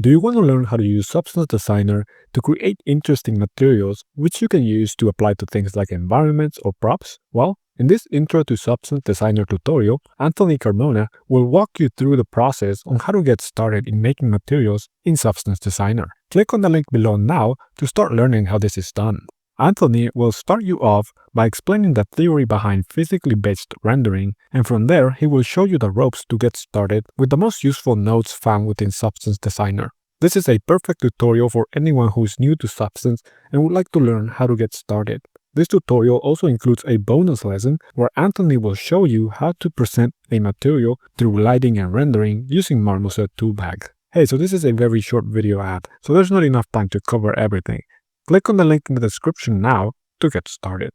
Do you want to learn how to use Substance Designer to create interesting materials which you can use to apply to things like environments or props? Well, in this Intro to Substance Designer tutorial, Anthony Carmona will walk you through the process on how to get started in making materials in Substance Designer. Click on the link below now to start learning how this is done. Anthony will start you off by explaining the theory behind physically based rendering, and from there he will show you the ropes to get started with the most useful nodes found within Substance Designer. This is a perfect tutorial for anyone who is new to Substance and would like to learn how to get started. This tutorial also includes a bonus lesson where Anthony will show you how to present a material through lighting and rendering using Marmoset Toolbag. Hey, so this is a very short video ad, so there's not enough time to cover everything. Click on the link in the description now to get started.